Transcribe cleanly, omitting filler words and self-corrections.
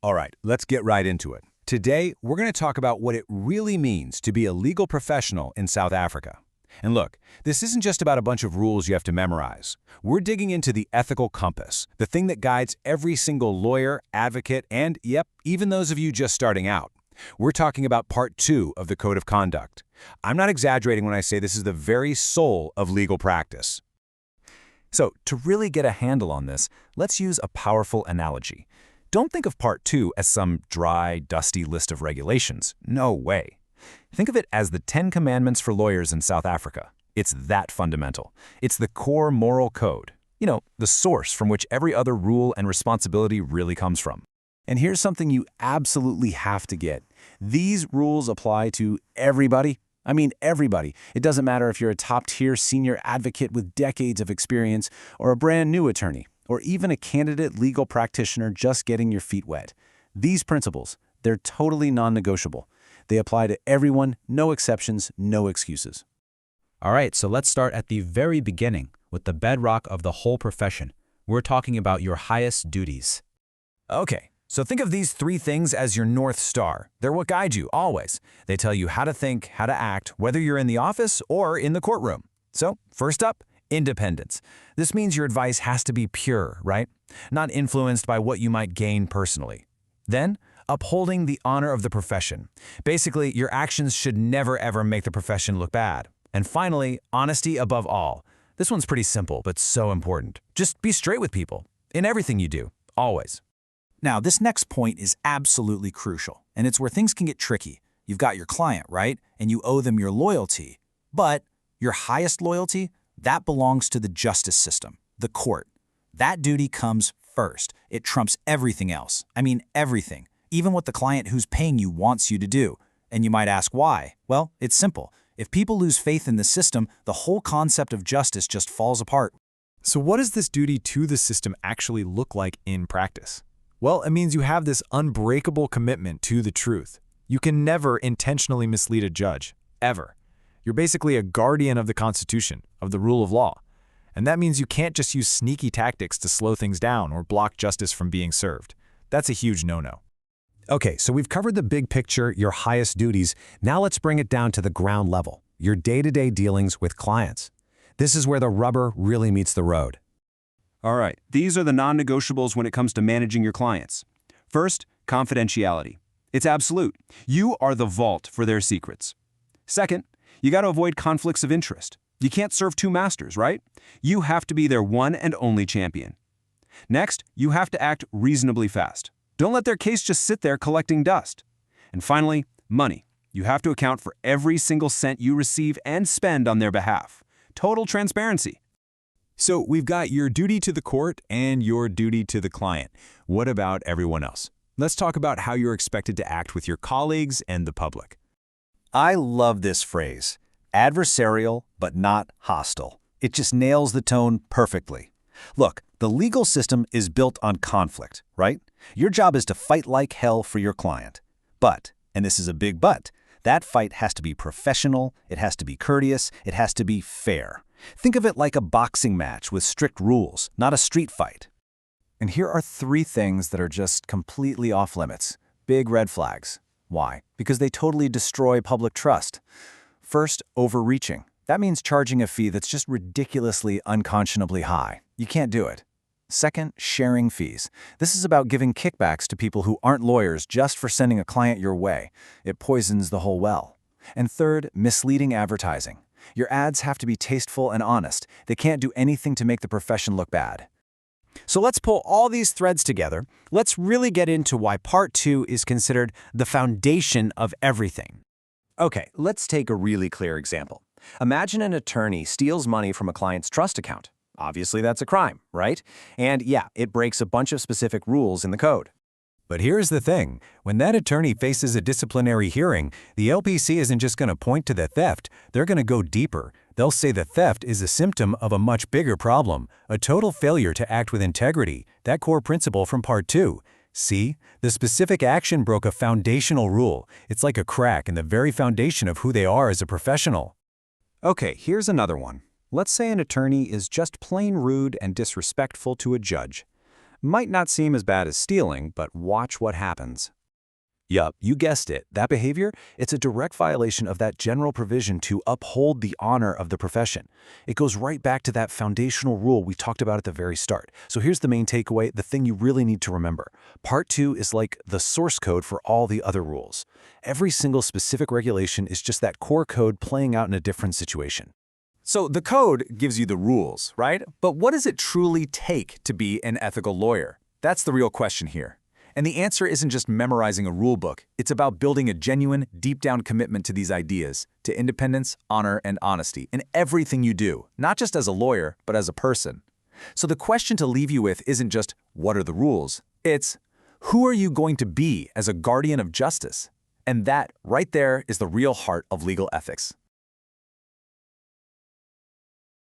All right, let's get right into it. Today, we're going to talk about what it really means to be a legal professional in South Africa. And look, this isn't just about a bunch of rules you have to memorize. We're digging into the ethical compass, the thing that guides every single lawyer, advocate, and, yep, even those of you just starting out. We're talking about Part 2 of the Code of Conduct. I'm not exaggerating when I say this is the very soul of legal practice. So, to really get a handle on this, let's use a powerful analogy. Don't think of Part 2 as some dry, dusty list of regulations. No way. Think of it as the 10 Commandments for lawyers in South Africa. It's that fundamental. It's the core moral code. You know, the source from which every other rule and responsibility really comes from. And here's something you absolutely have to get. These rules apply to everybody. I mean, everybody. It doesn't matter if you're a top-tier senior advocate with decades of experience or a brand new attorney, or even a candidate legal practitioner just getting your feet wet. These principles, they're totally non-negotiable. They apply to everyone, no exceptions, no excuses. All right, so let's start at the very beginning with the bedrock of the whole profession. We're talking about your highest duties. Okay, so think of these 3 things as your North Star. They're what guide you, always. They tell you how to think, how to act, whether you're in the office or in the courtroom. So, first up, independence. This means your advice has to be pure, right? Not influenced by what you might gain personally. Then, upholding the honor of the profession. Basically, your actions should never ever make the profession look bad. And finally, honesty above all. This one's pretty simple, but so important. Just be straight with people, in everything you do, always. Now, this next point is absolutely crucial, and it's where things can get tricky. You've got your client, right? And you owe them your loyalty. But your highest loyalty, that belongs to the justice system, the court. That duty comes first. It trumps everything else. I mean, everything. Even what the client who's paying you wants you to do. And you might ask why? Well, it's simple. If people lose faith in the system, the whole concept of justice just falls apart. So what does this duty to the system actually look like in practice? Well, it means you have this unbreakable commitment to the truth. You can never intentionally mislead a judge, ever. You're basically a guardian of the Constitution, of the rule of law. And that means you can't just use sneaky tactics to slow things down or block justice from being served. That's a huge no-no. Okay, so we've covered the big picture, your highest duties. Now let's bring it down to the ground level, your day-to-day dealings with clients. This is where the rubber really meets the road. All right, these are the non-negotiables when it comes to managing your clients. First, confidentiality. It's absolute. You are the vault for their secrets. Second, you got to avoid conflicts of interest. You can't serve 2 masters, right? You have to be their one and only champion. Next, you have to act reasonably fast. Don't let their case just sit there collecting dust. And finally, money. You have to account for every single cent you receive and spend on their behalf. Total transparency. So we've got your duty to the court and your duty to the client. What about everyone else? Let's talk about how you're expected to act with your colleagues and the public. I love this phrase, adversarial but not hostile. It just nails the tone perfectly. Look, the legal system is built on conflict, right? Your job is to fight like hell for your client. But, and this is a big but, that fight has to be professional, it has to be courteous, it has to be fair. Think of it like a boxing match with strict rules, not a street fight. And here are 3 things that are just completely off limits. Big red flags. Why? Because they totally destroy public trust. First, overreaching. That means charging a fee that's just ridiculously, unconscionably high. You can't do it. Second, sharing fees. This is about giving kickbacks to people who aren't lawyers just for sending a client your way. It poisons the whole well. And third, misleading advertising. Your ads have to be tasteful and honest. They can't do anything to make the profession look bad. So let's pull all these threads together. Let's really get into why Part 2 is considered the foundation of everything. Okay, let's take a really clear example. Imagine an attorney steals money from a client's trust account. Obviously, that's a crime, right? And yeah, it breaks a bunch of specific rules in the code. But here's the thing. When that attorney faces a disciplinary hearing, the LPC isn't just going to point to the theft. They're going to go deeper. They'll say the theft is a symptom of a much bigger problem, a total failure to act with integrity, that core principle from Part 2. See? The specific action broke a foundational rule. It's like a crack in the very foundation of who they are as a professional. Okay, here's another one. Let's say an attorney is just plain rude and disrespectful to a judge. Might not seem as bad as stealing, but watch what happens. Yup, you guessed it. That behavior, it's a direct violation of that general provision to uphold the honor of the profession. It goes right back to that foundational rule we talked about at the very start. So here's the main takeaway, the thing you really need to remember. Part 2 is like the source code for all the other rules. Every single specific regulation is just that core code playing out in a different situation. So the code gives you the rules, right? But what does it truly take to be an ethical lawyer? That's the real question here. And the answer isn't just memorizing a rule book. It's about building a genuine, deep-down commitment to these ideas, to independence, honor, and honesty in everything you do, not just as a lawyer, but as a person. So the question to leave you with isn't just, what are the rules? It's, who are you going to be as a guardian of justice? And that, right there, is the real heart of legal ethics.